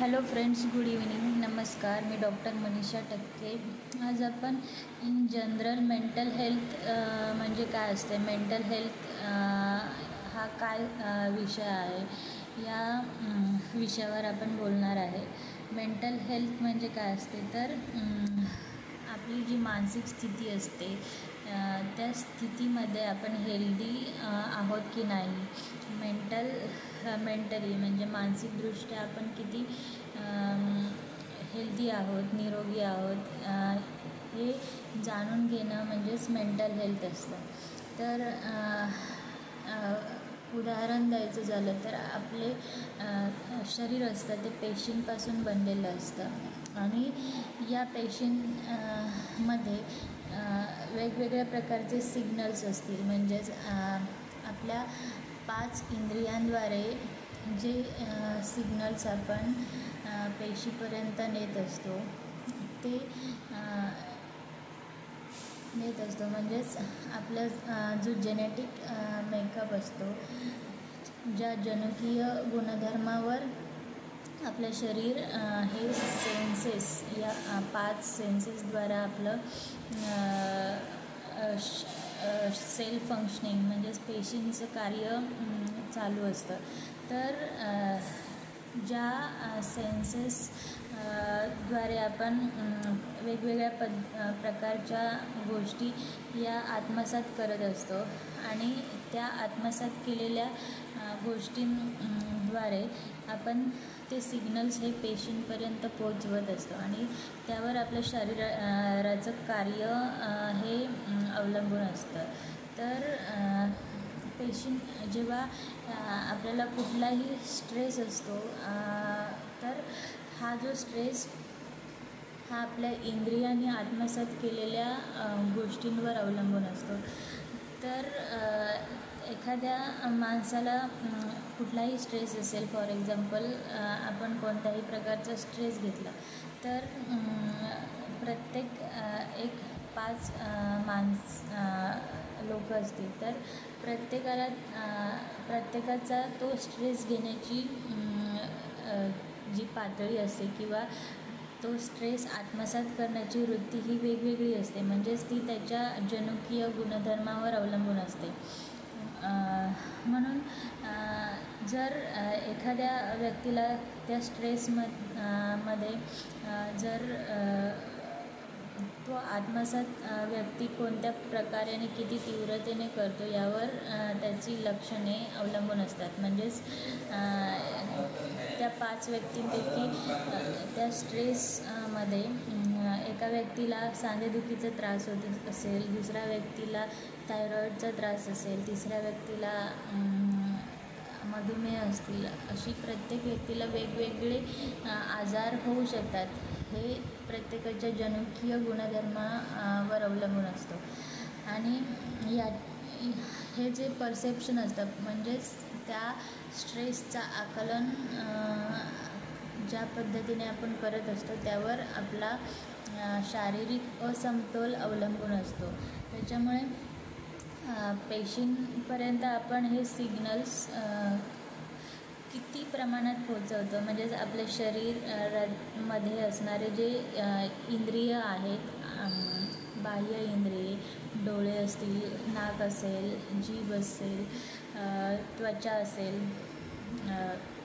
Hello friends, good evening. नमस्कार. मी doctor Manisha टक्के. आज आपण इन जनरल मेंटल हेल्थ म्हणजे काय असते, मेंटल हेल्थ हा काय विषय आहे, या विषयावर आपण बोलणार आहे. मेंटल हेल्थ म्हणजे काय असते तर आपली जी मानसिक स्थिती असते त्या स्थितीमध्ये आपण हेल्दी आहोत की नाही, मेंटली म्हणजे मानसिकदृष्ट्या आपण किती हेल्दी आहोत, निरोगी आहोत, हे जाणून घेणं म्हणजेच मेंटल हेल्थ असतं. तर उदाहरण द्यायचं झालं तर आपले शरीर असतं ते पेशींपासून बनलेलं असतं आणि या पेशींमध्ये वेगवेगळ्या प्रकारचे सिग्नल्स असतील. म्हणजेच आपल्या 5 इंद्रियांद्वारे जे सिग्नल्स आपण पेशीपर्यंत नेत असतो ते म्हणजेच आपलं जो जेनेटिक मेकअप असतो, ज्या जनुकीय गुणधर्मावर आपलं शरीर हे सेन्सेस, या 5 सेन्सेसद्वारा आपलं सेल फंक्शनिंग म्हणजेच पेशींचं कार्य चालू असतं. तर ज्या सेन्सेस द्वारे आपण वेगवेगळ्या प्रकारच्या गोष्टी या आत्मसात करत असतो आणि त्या आत्मसात केलेल्या गोष्टींद्वारे आपण ते सिग्नल्स हे पेशींपर्यंत पोचवत असतो आणि त्यावर आपलं शरीराचं कार्य हे अवलंबून असतं. तर जेव्हा आपल्याला कुठलाही स्ट्रेस असतो तर हा जो स्ट्रेस हा आपल्या इंद्रियांनी आत्मसात केलेल्या गोष्टींवर अवलंबून असतो. तर एखाद्या माणसाला कुठलाही स्ट्रेस असेल, फॉर एक्झाम्पल आपण कोणत्याही प्रकारचा स्ट्रेस घेतला तर प्रत्येक 5 लोक असतील तर प्रत्येकाचा तो स्ट्रेस घेण्याची जी पातळी असते किंवा तो स्ट्रेस आत्मसात करण्याची वृत्ती ही वेगवेगळी असते. म्हणजेच ती त्याच्या जनुकीय गुणधर्मावर अवलंबून असते. म्हणून जर एखाद्या व्यक्तीला त्या मध्ये जर तो आत्मसात व्यक्ती कोणत्या प्रकारे आणि किती तीव्रतेने करतो यावर त्याची लक्षणे अवलंबून असतात. म्हणजेच त्या 5 व्यक्तींपैकी त्या स्ट्रेसमध्ये एका व्यक्तीला सांधेदुखीचा त्रास होत असेल, दुसऱ्या व्यक्तीला थायरॉईडचा त्रास असेल, तिसऱ्या व्यक्तीला मधुमेह असतील, अशी प्रत्येक व्यक्तीला वेगवेगळे आजार होऊ शकतात. हे प्रत्येकाच्या जनुकीय गुणधर्मावर अवलंबून असतो. आणि हे जे परसेप्शन असतं म्हणजेच त्या स्ट्रेसचा आकलन ज्या पद्धतीने आपण करत असतो त्यावर आपला शारीरिक असमतोल अवलंबून असतो. त्याच्यामुळे पेशींपर्यंत आपण हे सिग्नल्स किती प्रमाणात पोचवतो, म्हणजेच आपल्या शरीरामध्ये असणारे जे इंद्रिय आहेत, बाह्य इंद्रिये, डोळे असतील, नाक असेल, जीभ असेल, त्वचा असेल,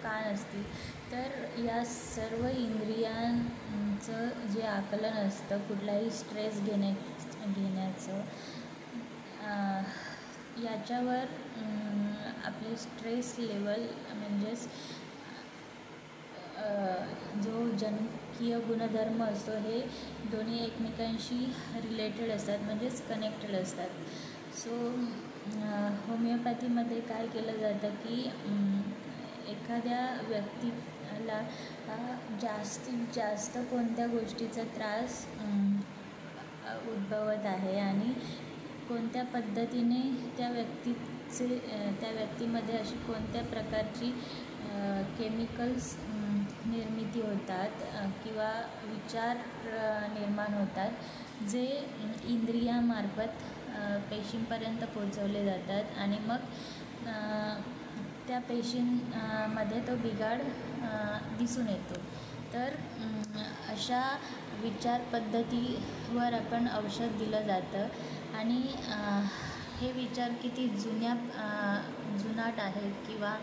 कान असतील, तर या सर्व इंद्रियांचं जे आकलन असतं कुठलाही स्ट्रेस घेण्याचं, याच्यावर आपली स्ट्रेस लेवल म्हणजेच जो जनुकीय गुणधर्म असतो हे दोन्ही एकमेकांशी रिलेटेड असतात, म्हणजेच कनेक्टेड असतात. सो होमिओपॅथीमध्ये काय केलं जातं की एखाद्या व्यक्तीला जास्तीत जास्त कोणत्या गोष्टीचा त्रास उद्भवत आहे आणि कोणत्या पद्धतीने त्या व्यक्तीमध्ये अशी कोणत्या प्रकारची केमिकल्स निर्मिती होतात किंवा विचार निर्माण होतात जे इंद्रियामार्फत पेशींपर्यंत पोचवले जातात आणि मग त्या पेशींमध्ये तो बिघाड दिसून येतो. तर अशा विचार पद्धतीवर आपण औषध दिलं जातं आणि हे विचार किती जुनाट आहेत किंवा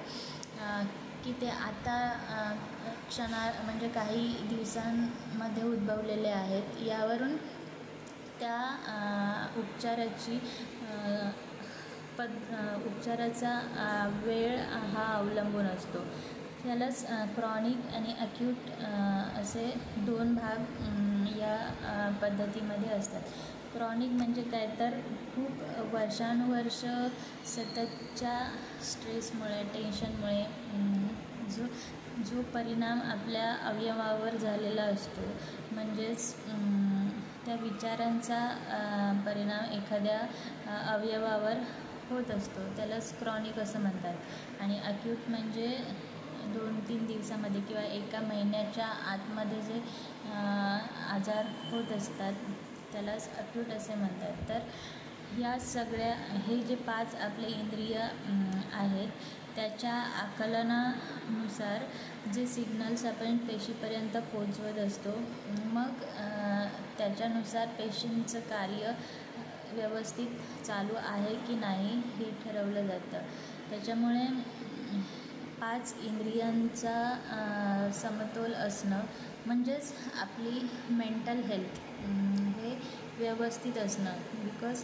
की ते आता म्हणजे काही दिवसांमध्ये उद्भवलेले आहेत, यावरून त्या उपचाराचा वेळ हा अवलंबून असतो. त्यालाच क्रॉनिक आणि अक्यूट असे 2 भाग या पद्धतीमध्ये असतात. क्रॉनिक म्हणजे काय, तर खूप वर्षानुवर्ष सततच्या स्ट्रेसमुळे, टेन्शनमुळे जो परिणाम आपल्या अवयवावर झालेला असतो, म्हणजेच त्या विचारांचा परिणाम एखाद्या अवयवावर होत असतो, त्यालाच क्रॉनिक असं म्हणतात. आणि अक्यूट म्हणजे 2-3 दिवसामध्ये किंवा एका महिन्याच्या आतमध्ये जे आजार होत असतात, त्यालाच अक्यूट असे म्हणतात. तर या सगळ्या हे जे 5 आपले इंद्रिय आहेत, त्याच्या आकलनानुसार जे सिग्नल्स आपण पेशीपर्यंत पोचवत असतो, मग त्याच्यानुसार पेशींचं कार्य व्यवस्थित चालू आहे की नाही हे ठरवलं जातं. त्याच्यामुळे 5 इंद्रियांचा समतोल असणं म्हणजेच आपली मेंटल हेल्थ हे व्यवस्थित असणं. बिकॉज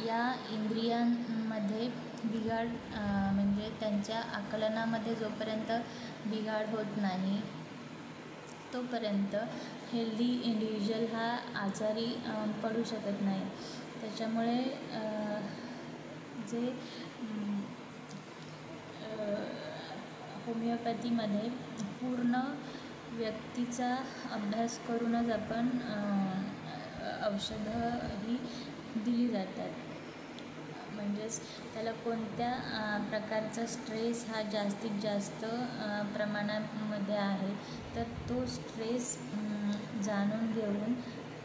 या इंद्रियांमध्ये बिघाड म्हणजे त्यांच्या आकलनामध्ये जोपर्यंत बिघाड होत नाही, तोपर्यंत हेल्दी इंडिव्हिज्युअल हा आजारी पडू शकत नाही. त्याच्यामुळे जे होमिओपॅथीमध्ये पूर्ण व्यक्तीचा अभ्यास करूनच आपण औषधं ही दिली जातात. म्हणजेच त्याला कोणत्या प्रकारचा स्ट्रेस हा जास्तीत जास्त प्रमाणामध्ये आहे, तर तो स्ट्रेस जाणून घेऊन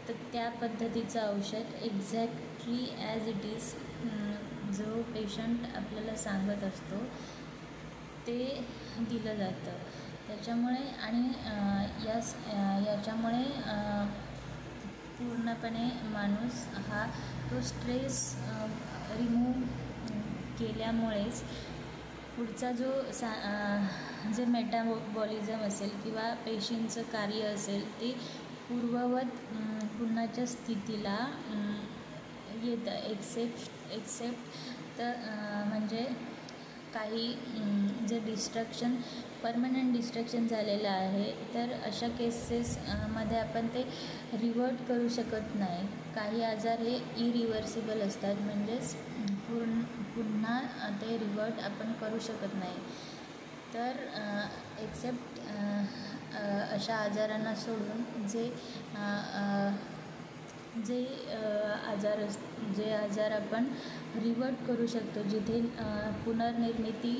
तर त्या पद्धतीचं औषध एक्झॅक्टली ॲज इट इज जो पेशंट आपल्याला सांगत असतो ते दिलं जातं. त्याच्यामुळे आणि याच्यामुळे पूर्णपणे माणूस हा तो स्ट्रेस रिमूव्ह केल्यामुळेच पुढचा जे मेटाबॉलिझम असेल किंवा पेशींचं कार्य असेल ते पूर्ववत पुन्हाच्या स्थितीला येतं. एक्सेप्ट तर म्हणजे काही जे परमनंट डिस्ट्रक्शन झालेलं आहे, तर अशा केसेसमध्ये आपण ते रिव्हर्ट करू शकत नाही. काही आजार हे इरिव्हर्सिबल असतात, म्हणजेच पुन्हा ते रिव्हर्ट आपण करू शकत नाही. तर एक्सेप्ट अशा आजारांना सोडून जे आजार आपण रिव्हर्ट करू शकतो, जिथे पुनर्निर्मिती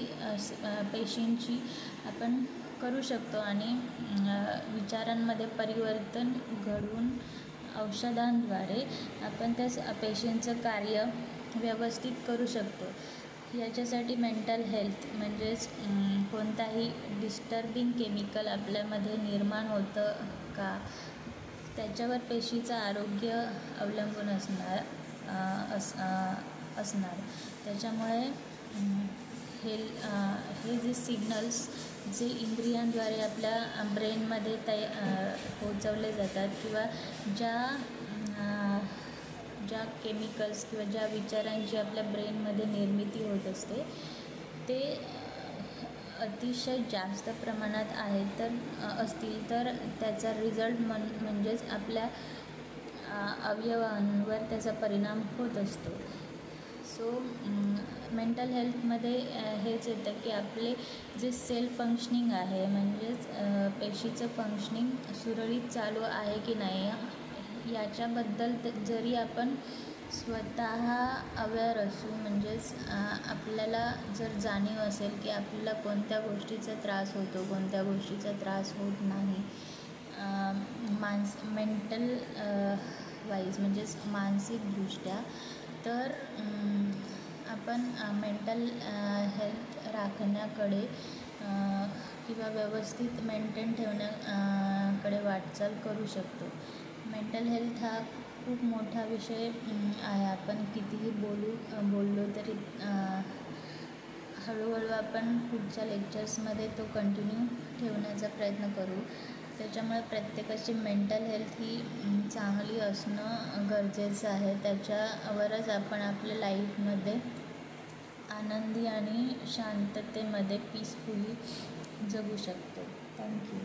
पेशींची आपण करू शकतो आणि विचारांमध्ये परिवर्तन घडवून औषधांद्वारे आपण त्या पेशींचं कार्य व्यवस्थित करू शकतो. याच्यासाठी मेंटल हेल्थ म्हणजेच कोणताही डिस्टर्बिंग केमिकल आपल्यामध्ये निर्माण होतं का, त्याच्यावर पेशीचं आरोग्य अवलंबून असणार. त्याच्यामुळे हे जे सिग्नल्स जे इंद्रियांद्वारे आपल्या ब्रेनमध्ये पोचवले जातात किंवा ज्या केमिकल्स किंवा ज्या विचारांची आपल्या ब्रेनमध्ये निर्मिती होत असते, ते अतिशय जास्त प्रमाणात असतील तर त्याचा रिझल्ट म्हणजेच आपल्या अवयवांवर त्याचा परिणाम होत असतो. सो मेंटल हेल्थमध्ये हेच येतं की आपले जे सेल फंक्शनिंग आहे, म्हणजेच पेशीचं फंक्शनिंग सुरळीत चालू आहे की नाही, याच्याबद्दल जरी आपण स्वतः अवेअर असू, म्हणजेच आपल्याला जर जाणीव असेल की आपल्याला कोणत्या गोष्टीचा त्रास होतो, कोणत्या गोष्टीचा त्रास होत नाही, मेंटल वाईज म्हणजेच मानसिकदृष्ट्या, तर आपण मेंटल हेल्थ राखण्याकडे किंवा व्यवस्थित मेंटेन ठेवण्याकडे वाटचाल करू शकतो. मेंटल हेल्थ हा खूप मोठा विषय आहे. आपण कितीही बोललो तरी हळूहळू आपण पुढच्या लेक्चर्समध्ये तो कंटिन्यू ठेवण्याचा प्रयत्न करू. त्याच्यामुळे प्रत्येकाची मेंटल हेल्थ ही चांगली असणं गरजेचं आहे. त्याच्यावरच आपण आपल्या लाईफमध्ये आनंदी आणि शांततेमध्ये पीसफुली जगू शकतो. थँक्यू.